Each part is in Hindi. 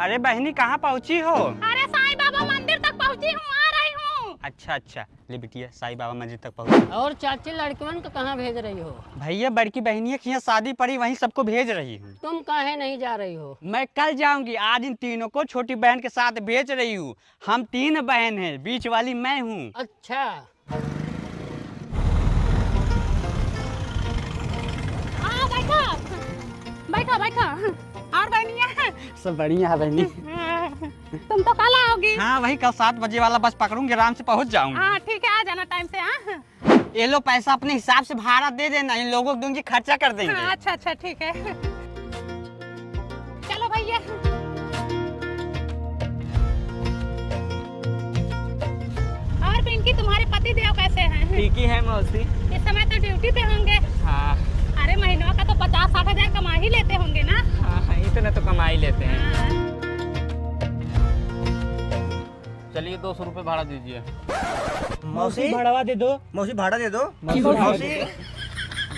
अरे बहनी कहाँ पहुँची हो? अरे साईं बाबा मंदिर तक पहुँची हूँ, आ रही हूँ। अच्छा अच्छा, ले बिटिया साईं बाबा मंदिर तक पहुँची। और चाची लड़कियों को कहाँ भेज रही हो? भैया बड़की बहनिया की यहाँ शादी पड़ी, वहीं सबको भेज रही हूँ। तुम काहे नहीं जा रही हो? मैं कल जाऊंगी, आज इन तीनों को छोटी बहन के साथ भेज रही हूँ। हम 3 बहन हैं, बीच वाली मैं हूँ। अच्छा। बैठो बैठो। और बहनिया? सब बढ़िया है बहनी। तुम तो कल आओगी। हाँ वही कल 7 बजे वाला बस पकड़ूंगी, आराम से पहुँच जाऊंगी। हाँ ठीक है, आ जाना टाइम से। हाँ ये लो पैसा अपने हिसाब से भाड़ा दे देना, इन लोगों को दूंगी, खर्चा कर देंगे। हाँ, अच्छा अच्छा ठीक है। चलो भैया। और पिंकी तुम्हारे पति देव कैसे हैं? ठीक ही है मौसी। इस समय तो ड्यूटी पे होंगे। हाँ अरे महीनों का तो 50-60 हजार कमा ही लेते होंगे ना? हाँ इतना तो कमा ही लेते हैं। हाँ। चलिए 200 रुपए भाड़ा दीजिए। मौसी भाड़ा दे दो। मौसी भाड़ा दे दो। मौसी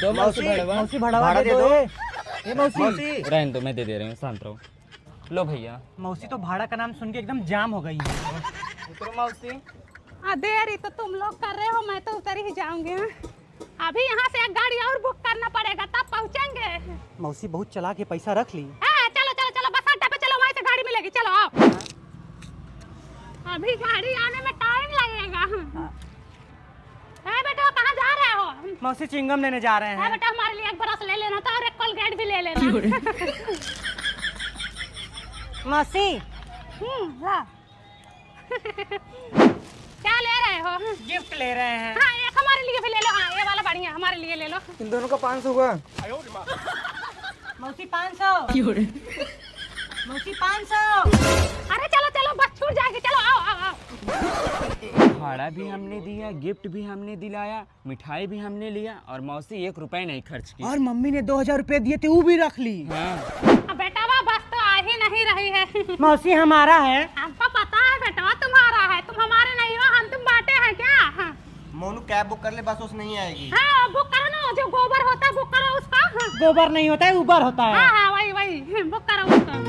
दो मौसी मौसी भाड़ा दे दो। ये मौसी रहने दो, मैं दे रही हूँ, शांत रहो। लो भैया। मौसी तो भाड़ा का नाम सुन के एकदम जाम हो गई है। उतरो मौसी। देरी तो तुम लोग कर रहे हो, मैं तो उतर ही जाऊंगी। अभी यहाँ से एक गाड़ी और बुक करना पड़ेगा, तब पहुँचेंगे। मौसी बहुत चला के पैसा रख ली। चलो चलो चलो, बस अड्डा पे चलो, वहीं से गाड़ी मिलेगी। चलो आओ। अभी गाड़ी आने में टाइम लगेगा। बेटा कहाँ जा रहे हो? मौसी चिंगम लेने जा रहे हैं। बेटा हमारे लिए एक ब्रश ले लेना था और एक कोलगेट भी ले लेना। मौसी ला। क्या ले रहे हो? गिफ्ट ले रहे हैं। हाँ एक हमारे लिए भी ले लो। हाँ ये वाला बढ़िया, हमारे लिए ले लो। इन दोनों का 500 हुआ। मौसी 500। मौसी 500। अरे चलो चलो, बस छूट जाएगी। चलो आओ आओ आओ। भाड़ा भी हमने दिया, गिफ्ट भी हमने दिलाया, मिठाई भी हमने लिया, और मौसी 1 रुपए नहीं खर्च की। और मम्मी ने 2000 रुपए दिए थे, वो भी रख ली। हाँ। बेटा वाह, बस तो आ ही नहीं रही है। मौसी हमारा है। हमको पता है बेटा, तुम्हारा है। तुम हमारे नहीं हो, हम तुम बांटे हैं क्या? हाँ। मोनू कैब बुक कर ले, बस उस नहीं आएगी। हाँ बुक करो ना, जो गोबर होता है बुक करो उसका। हाँ। गोबर नहीं होता है, उबर होता है। हाँ हाँ वही वही, बुक करो उसका।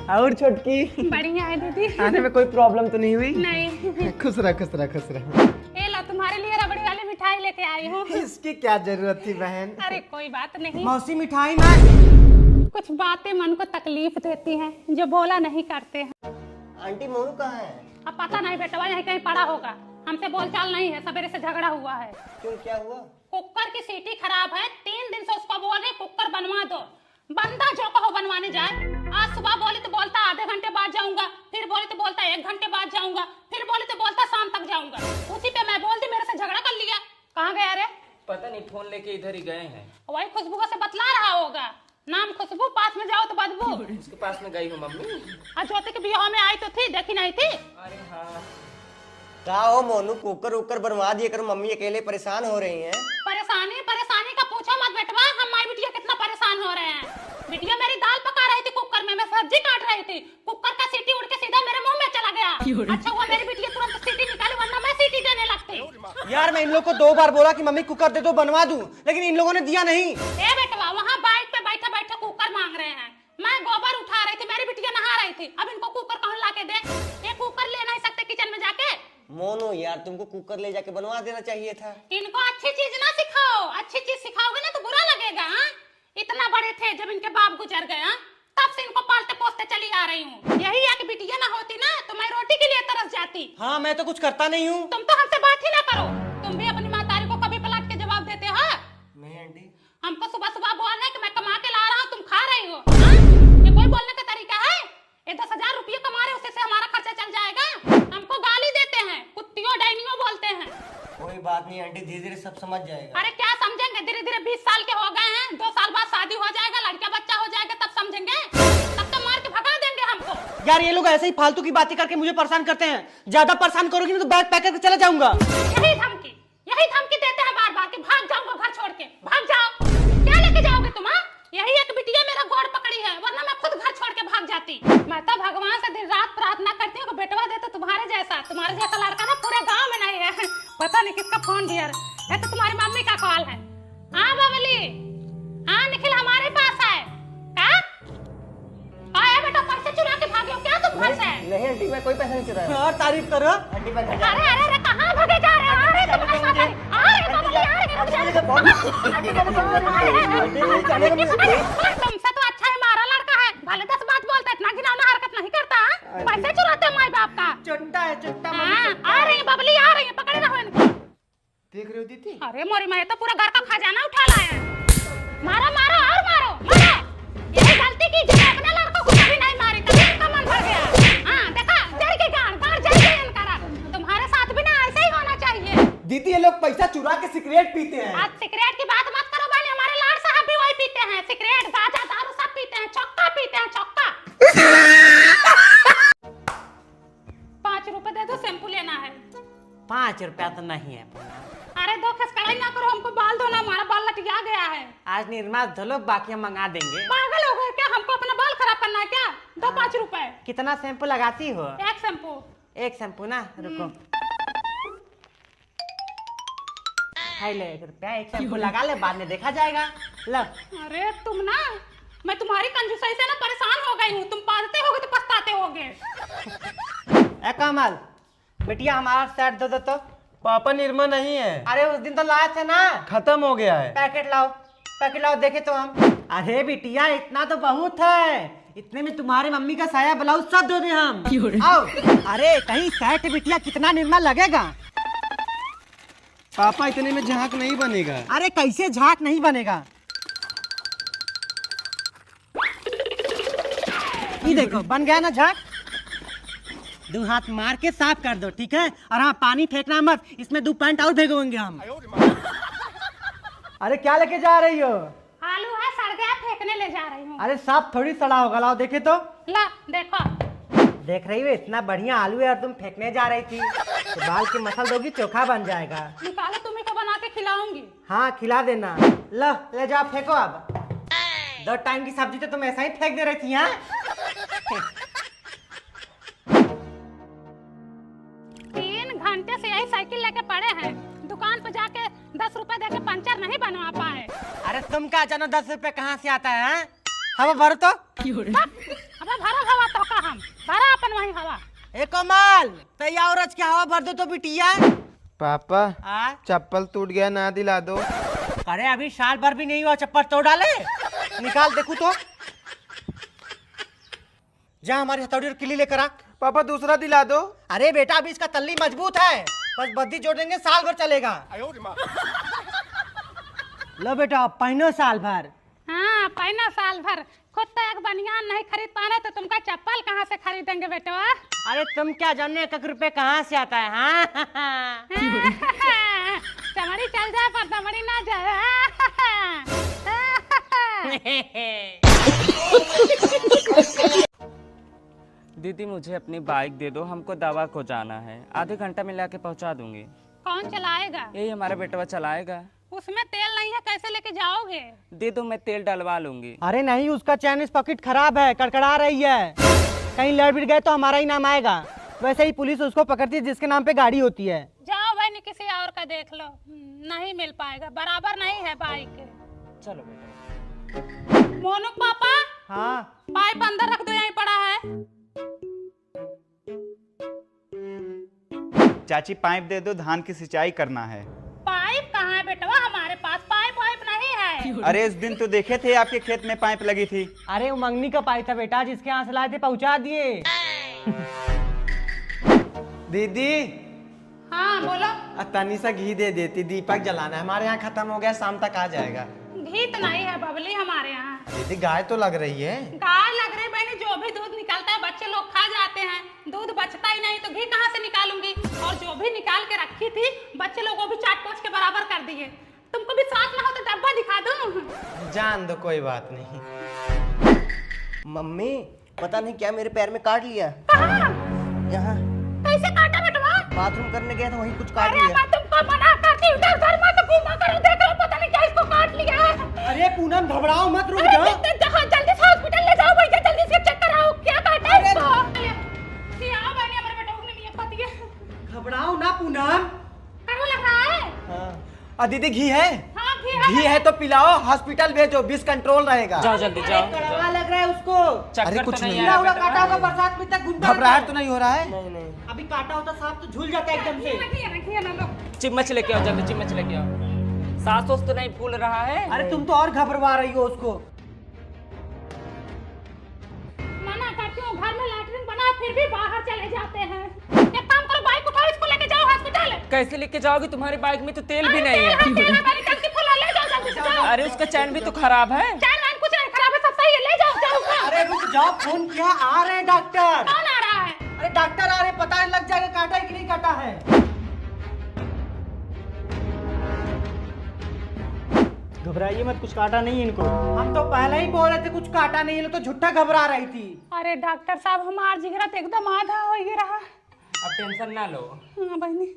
और छोटकी बढ़िया है दीदी। आने में कोई प्रॉब्लम तो नहीं हुई? नहीं। खुश रह खुश रह खुश रह। ये लो तुम्हारे लिए रबड़ी वाली मिठाई लेके आई हूँ। इसकी क्या जरूरत थी बहन? अरे कोई बात नहीं। मौसी मिठाई में कुछ बातें मन को तकलीफ देती हैं, जो बोला नहीं करते हैं। आंटी मोनू कहाँ है? अब पता नहीं बेटा, यहीं कहीं पड़ा होगा। हमसे बोलचाल नहीं है, सवेरे से झगड़ा हुआ है। क्यों, क्या हुआ? कुकर की सीटी खराब है, 3 दिन से उसको बोल रहे कुकर बनवा दो। बंदा जो कहो बनवाने जाए। आज सुबह बोली तो बोलता आधे घंटे बाद जाऊंगा, फिर बोली तो बोलता 1 घंटे बाद जाऊंगा, फिर बोली तो बोलता शाम तक जाऊंगा। उसी पे मैं बोलती मेरे से झगड़ा कर लिया। कहाँ गया रे? पता नहीं, फोन लेके इधर ही गए हैं। वही खुशबू से बतला रहा होगा। नाम खुशबू, पास में जाओ तो बदबू। उसके पास में गई हूँ मम्मी। ज्योति के बियाह में आई तो थी, देखी नहीं थी? अरे हाँ। क्या हो मोनू, कुकर उकर बनवा दिए करो, मम्मी अकेले परेशान हो रही हैं। परेशानी का पूछो मत बेटवा। हमारी बिटिया कितना परेशान हो रहे हैं। बिटिया मेरी दाल पका रही थी कुकर में, मैं सब्जी काट रही थी, कुकर का सीटी उड़ के सीधा मेरे मुंह में चला गया। अच्छा हुआ मेरी बिटिया तुरंत सीटी निकाली, वरना मैं सीटी देने लगती। यार मैं इन लोग को 2 बार बोला कि मम्मी कुकर दे दो, बनवा दूं, लेकिन इन लोगों ने दिया नहीं। ए बेटवा, वहाँ बाइक पे बैठे बैठे कुकर मांग रहे हैं। मैं गोबर उठा रही थी, मेरी बिटिया नहा रही थी। अब इनको कुकर कहाँ ला के दे? ये कुकर ले नहीं सकते किचन में जाके? मोनू यार, तुमको कुकर ले जाके बनवा देना चाहिए था। इनको अच्छी चीज ना सिखाओ। अच्छी चीज सिखाओगे ना तो बुरा लगेगा। हाँ? इतना बड़े थे जब इनके बाप गुजर गए, हाँ? तब से इनको पालते पोसते चली आ रही हूँ। यही एक बिटिया ना होती ना तो मैं रोटी के लिए तरस जाती। हाँ मैं तो कुछ करता नहीं हूँ। तुम तो हमसे बात ही ना करो। तुम भी अपनी मातारी को कभी पलट के जवाब देते हो? नहीं आंटी। हमको सुबह सुबह बोलना कि मैं कमा के ला रहा हूँ, तुम खा रही हो। हाँ? ये कोई बोलने का तरीका है? ये 10,000 रुपये कमा रहे, उससे हमारा खर्चा चल जाएगा? हमको गाली देते हैं, कुत्तियों डायनियों बोलते हैं। कोई बात नहीं आंटी, धीरे धीरे सब समझ जाएगा। अरे क्या समझेंगे? धीरे धीरे 20 साल के हो गए हैं, 2 साल बाद शादी हो जाएगा, लड़का बच्चा हो जाएगा, तब समझेंगे। तब तो मार के भगा देंगे हमको। यार ये लोग ऐसे ही फालतू की बातें करके मुझे परेशान करते हैं। ज्यादा परेशान करोगी ना तो बैग पैक करके चला जाऊंगा। यही धमकी देते हैं बार बार कि भाग जाऊंगा घर छोड़ के। भाग जाओ। क्या लेके जाओगे तुम? यही एक बिटिया मेरा गोड़ पकड़ी है, वरना मैं खुद घर छोड़ के भाग जाती। मैं तो भगवान से दिन रात प्रार्थना करती हूँ कि बेटवा दे तो तुम्हारे जैसा लड़का ना पूरे गांव में नहीं है। पता नहीं किसका फोन दिया। ये तो तुम्हारी मम्मी का कॉल है। बबली? हाँ निखिल हमारे पास है। क्या आया बेटा, पैसे चुरा के भागे हो क्या तुम घर से? नहीं आंटी, मैं कोई पैसा नहीं चुराया। और तारीफ करो। आंटी मैं अरे अरे अरे कहाँ भागे जा रहे हो? अरे तुम ऐसा कर, अरे बबली तुमसे तो अच्छा है मारा लड़का है, भले 10 बात बोलता है, इतना घिनौना हरकत नहीं करता। पैसे चुराते माई बाप का। चुट्टा है चुट्टा। हाँ, आ रही है बबली, आ रही है, पकड़े रहो इनको। देख रही हो दीदी? अरे मोरी मैं तो पूरा घर का खजाना उठा लाया है। मारो मारो और मारो मारो। यही गलती की जो अपने लड़कों को कभी नहीं मारी, तभी इनका मन भर गया। हाँ देखा, जड़ के गाड़ जड़ के इनका। तुम्हारे साथ भी ना ऐसे ही होना चाहिए। दीदी ये लोग पैसा चुरा के सिगरेट पीते हैं। आज सिगरेट की बात मत करो बहनी, हमारे लाड साहब भी वही पीते हैं, सिगरेट गांजा दारू सब पीते हैं, चौका पीते हैं, चौका। 5 रुपए दे दो, शैम्पू लेना है। 5 रुपया तो नहीं है। अरे दो खसकड़ाई ना करो, हमको बाल धोना, हमारा बाल लटिया गया है। आज निर्मा धो, बाकी हम मंगा देंगे। पागल हो गए क्या? हमको अपना बाल खराब करना है क्या? दो 5 रुपए। कितना शैम्पू लगाती हो? एक शैम्पू। एक शैम्पू ना, रुको। हाय ले 1 रुपया, एक शैम्पू लगा ले, बाद में देखा जाएगा। लो। अरे तुम ना, मैं तुम्हारी कंजूसाई से ना परेशान हो गई हूँ। तुम पालते होगे तो पछताते होगे। ए कमल, बेटिया हमारा सेट दे दो तो। पापा निर्मा नहीं है। अरे उस दिन तो लाए थे ना। खत्म हो गया है। पैकेट लाओ देखे तो हम। अरे बिटिया इतना तो बहुत है, इतने में तुम्हारी मम्मी का साया ब्लाउज सब दे दे हम। आओ। अरे कहीं सेट बिटिया कितना निर्मा लगेगा? पापा इतने में झांक नहीं बनेगा। अरे कैसे झाक नहीं बनेगा? ये देखो बन गया ना झाक। 2 हाथ मार के साफ कर दो, ठीक है? और हाँ पानी फेंकना मत, इसमें 2 पैंट और भेगोगे हम। अरे क्या लेके जा रही हो? आलू है, सड़ गया, फेंकने ले जा रही हूँ। अरे साफ थोड़ी सड़ा होगा, लाओ देखे तो। ला देखो। देख रही हो इतना बढ़िया आलू है और तुम फेंकने जा रही थी। तो बाल की मसल दोगी, चोखा बन जाएगा। निकालो, तुम्ही को बना के खिलाऊंगी। हाँ खिला देना। लो ले जाओ फेंको अब। 2 टाइम की सब्जी तो तुम ऐसा ही फेंक दे रही थी। हाँ 3 घंटे से यही साइकिल लेके पड़े हैं, दुकान पे जाके 10 रुपए देके पंचर नहीं बनवा पाए। अरे तुम क्या जानो 10 रुपए कहाँ से आता है? हवा भरो तो। अबे भरा हवा तो का हम भरा अपन वही हवा। ए कमाल, तैया औरत की हवा भर दो तो बिटिया। पापा आ? चप्पल टूट गया, ना दिला दो। अरे अभी साल भर भी नहीं हुआ, चप्पल तोड़ डाले। निकाल देखू तो। जा हमारी हथौड़ी और किली लेकर आ। पापा दूसरा दिला दो। अरे बेटा अभी इसका तल्ली मजबूत है, बस बद्दी जोड़ेंगे, साल भर चलेगा। लो बेटा पहनो साल भर। हाँ पहना साल भर। खुद तो एक बनियान नहीं खरीद पा रहे तो तुमका चप्पल कहाँ से खरीदेंगे बेटा? अरे तुम क्या जाने 1 रुपए कहाँ से आता है? हाँ चमड़ी चल जाए पर दमड़ी ना जाए। दीदी मुझे अपनी बाइक दे दो, हमको दवा को जाना है, आधे घंटा में लाके पहुंचा दूंगी। कौन चलाएगा? यही हमारा बेटवा चलाएगा। उसमें तेल नहीं है, कैसे लेके जाओगे? दे दो, मैं तेल डलवा लूंगी। अरे नहीं, उसका चाइनीज पॉकेट खराब है, कड़कड़ा रही है। कहीं लड़ बिड़ गए तो हमारा ही नाम आएगा। वैसे ही पुलिस उसको पकड़ती है जिसके नाम पे गाड़ी होती है। जाओ भाई, किसी और का देख लो। नहीं मिल पाएगा, बराबर नहीं है बाइक। चलो बेटा। मोनू पापा, हाँ पाइप अंदर रख दो, यहीं पड़ा है। चाची पाइप दे दो, धान की सिंचाई करना है। पाइप कहाँ है बेटवा? हमारे पास पाइप वाइप नहीं है। अरे इस दिन तो देखे थे आपके खेत में पाइप लगी थी। अरे वो मंगनी का पाइप था बेटा, जिसके यहाँ से लाए थे पहुँचा दिए। दीदी हाँ बोलो। तनी सा घी दे देती, दीपक जलाना है। हमारे यहाँ खत्म हो गया, शाम तक आ जाएगा। घी तो नहीं है बबली हमारे यहाँ। दीदी गाय तो लग रही है। गाय लग रही बहनी, जो भी दूध निकलता है बच्चे लोग खा जाते हैं। दूध बचता ही नहीं तो घी कहाँ से निकालूंगी? और जो भी निकाल के रखी थी बच्चे लोगों को भी चाट पोछ के बराबर कर दिए। तुमको भी साथ ना हो तो डब्बा दिखा दूं। जान दो, कोई बात नहीं। मम्मी पता नहीं क्या मेरे पैर में काट लिया। कहाँ? यहाँ कैसे काटा बेटवा? बाथरूम करने गया था, वहीं कुछ काट अरे लिया। मैं तुमको मना करती हूँ, इधर मत घूमा करो, देख लो पता नहीं क्या इसको काट लिया है। अरे पूनम घबराओ मत, रुक अरे जाओ। जल्दी से हॉस्पिटल ले जाओ भैया, जल्दी से चेक कराओ क्या काटा है इसको। ये आओ बहनी, हमारे बेटा उठने नहीं पाती है। घबराओ ना पूनम। डर लग रहा है। दीदी घी है? हाँ घी है। घी है तो पिलाओ, हॉस्पिटल भेजो, विष कंट्रोल रहेगा। जाओ जल्दी जाओ। कड़वा लग रहा है उसको। चक्कर कुछ तो नहीं नहीं। आ पूरा रहा काटा होगा, बरसात में तक घूमता घबराहट तो नहीं हो रहा है? अभी काटा होता सांप तो झूल जाता है एकदम से। रखिए ना लो। चिम्मच लेके आओ जल्दी, चिम्मच लेके आओ। सांस तो नहीं फूल रहा है। अरे तुम तो और घबरवा रही हो उसको। मना करती हूँ, घर में लैट्रिन बना फिर भी बाहर चले जाते हैं। एक काम करो, बाइक उठाओ, इसको लेके जाओ हॉस्पिटल। कैसे लेके जाओगी? तुम्हारी बाइक में तो तेल भी नहीं है। तेल है, मेरी टंकी फुल है, ले जाओ जल्दी से जाओ। अरे उसका चैन भी तो खराब है। चैन वैन कुछ नहीं खराब है, सब सही है, ले जाओ जाओ। अरे रुक जाओ, फोन किया, आ रहे हैं डॉक्टर। कौन आ रहा है? अरे डॉक्टर आ रहे हैं, पता लग जाएगा काटा है कि नहीं काटा है। घबराइए मत, कुछ काटा नहीं इनको। हम तो पहले ही बोल रहे थे कुछ काटा नहीं, ये तो झूठा घबरा रही थी। अरे डॉक्टर साहब, हमारा जिगरा तो एकदम आधा हो ही रहा। अब टेंशन ना लो। हाँ बहनी।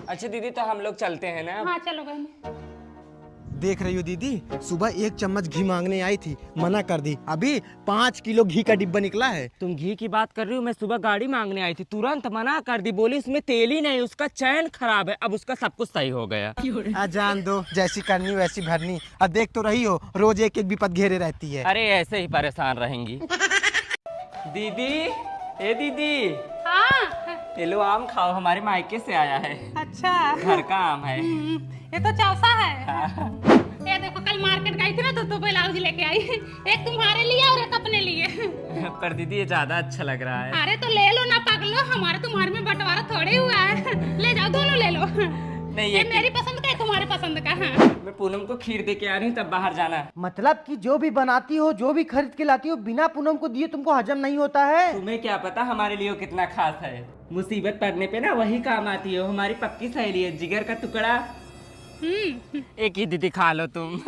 अच्छा दीदी, तो हम लोग चलते हैं ना। हाँ चलो बहनी। देख रही हो दीदी, सुबह 1 चम्मच घी मांगने आई थी, मना कर दी। अभी 5 किलो घी का डिब्बा निकला है। तुम घी की बात कर रही हो, मैं सुबह गाड़ी मांगने आई थी, तुरंत मना कर दी, बोली इसमें तेल ही नहीं, उसका चैन खराब है। अब उसका सब कुछ सही हो गया। जान दो, जैसी करनी वैसी भरनी। अब देख तो रही हो, रोज एक एक विपद घेरे रहती है। अरे ऐसे ही परेशान रहेंगी। दीदी, ए दीदी, हाँ ये लो आम खाओ, हमारे मायके से आया है, अच्छा। घर का आम है। ये तो चौसा है। ये देखो, कल मार्केट गई थी ना तो ब्लाउज लेके आई, एक तुम्हारे लिए और एक अपने लिए। पर दीदी ये ज्यादा अच्छा लग रहा है। अरे तो ले लो ना पगलो, हमारे तुम्हारे में बंटवारा थोड़े हुआ है। ले जाओ, दोनों ले लो। नहीं, ये मेरी पसंद का है, तुम्हारे पसंद का है। मैं पूनम को खीर दे के आ रही हूँ, तब बाहर जाना है। मतलब कि जो भी बनाती हो, जो भी खरीद के लाती हो, बिना पूनम को दिए तुमको हजम नहीं होता है। तुम्हें क्या पता हमारे लिए वो कितना खास है। मुसीबत पड़ने पे ना वही काम आती है, वो हमारी पक्की सहेली है, जिगर का टुकड़ा। एक ही दीदी खा लो तुम।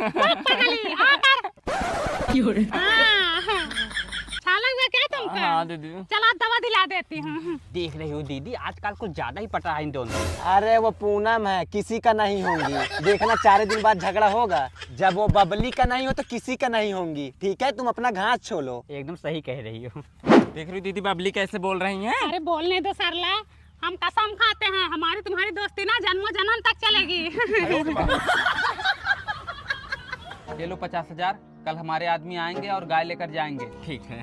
क्या तुमको? हाँ दीदी। चला दवा दिला देती हूँ। देख रही हो दीदी, आजकल कुछ ज्यादा ही पट रहा है इन दोनों। अरे वो पूनम है, किसी का नहीं होंगी। देखना 4 दिन बाद झगड़ा होगा। जब वो बबली का नहीं हो तो किसी का नहीं होंगी। ठीक है, तुम अपना घास छोड़ो। एकदम सही कह रही हो। देख रही हो दीदी, बबली कैसे बोल रही हैं? अरे बोलने दो सरला, हम कसम खाते हैं हमारी तुम्हारी दोस्ती ना जन्मों जन्म तक चलेगी। ये लो 50,000, कल हमारे आदमी आएंगे और गाय लेकर जाएंगे। ठीक है।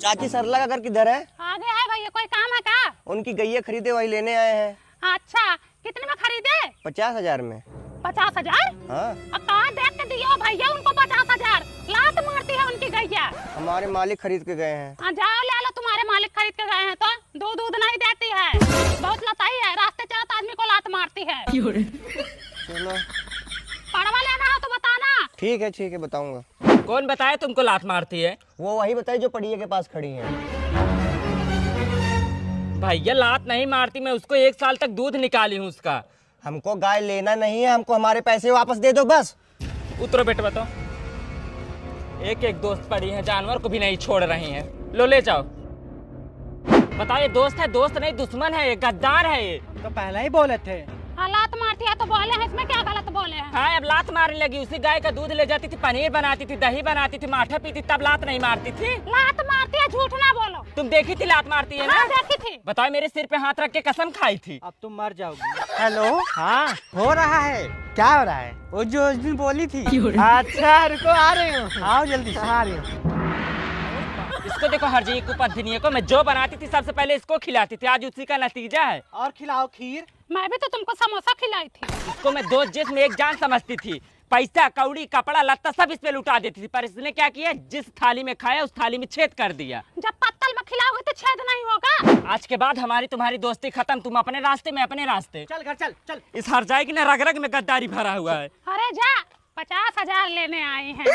चाची सरला का घर किधर है? आगे है भैया, कोई काम है का? उनकी गैया खरीदे, वही लेने आए हैं। अच्छा, कितने में खरीदे? 50,000 में। 50,000? हाँ, अब कहाँ देख के दियो भैया उनको 50,000? लात मारती है उनकी गैया। हमारे मालिक खरीद के गए हैं। जाओ ले लो, तुम्हारे मालिक खरीद के गए हैं तो दूध नहीं देती है, बहुत लताई है, रास्ते चलते आदमी को लात मारती है। चलो पड़वा लेना हो तो बताना। ठीक है, बताऊंगा। कौन बताया तुमको लात मारती है? वो वही बताई जो पड़िया के पास खड़ी है। भैया लात नहीं मारती, मैं उसको 1 साल तक दूध निकाली हूँ उसका। हमको गाय लेना नहीं है, हमको हमारे पैसे वापस दे दो बस। उतरो बेटे, बताओ। एक एक दोस्त पड़ी है, जानवर को भी नहीं छोड़ रही हैं। लो ले जाओ। बताओ, ये दोस्त है? दोस्त नहीं, दुश्मन है, ये गद्दार है ये। तो पहले ही बोले थे। हाँ, लात मारती है तो बोले हैं, इसमें क्या गलत बोले हैं? हाँ, अब लात मारने लगी। उसी गाय का दूध ले जाती थी, पनीर बनाती थी, दही बनाती थी, माठा पीती, तब लात नहीं मारती थी। लात मारती है, झूठ ना बोलो। तुम देखी थी लात मारती है ना? हाँ, देखी थी। बताओ, मेरे सिर पे हाथ रख के कसम खाई थी। अब तुम मर जाओगी। हेलो, हाँ, हो रहा है। क्या हो रहा है? वो जो उस दिन बोली थी। अच्छा, रुको, आ रही हूँ। आओ जल्दी से। आ रही हूँ। इसको देखो, हर जी को पत्नी को मैं जो बनाती थी सबसे पहले इसको खिलाती थी, आज उसी का नतीजा है। और खिलाओ खीर। मैं भी तो तुमको समोसा खिलाई थी। इसको मैं 2 जिस्म एक जान समझती थी। पैसा, कौड़ी, कपड़ा लत्ता सब इस पे लुटा देती थी, पर इसने क्या किया, जिस थाली में खाया उस थाली में छेद कर दिया। जब पत्तल में खिलाओगे तो छेद नहीं होगा। आज के बाद हमारी तुम्हारी दोस्ती खत्म, तुम अपने रास्ते में अपने रास्ते। चल घर चल चल। इस हर जाए की ना रग रग में गद्दारी भरा हुआ है। अरे जा, 50,000 लेने आए हैं।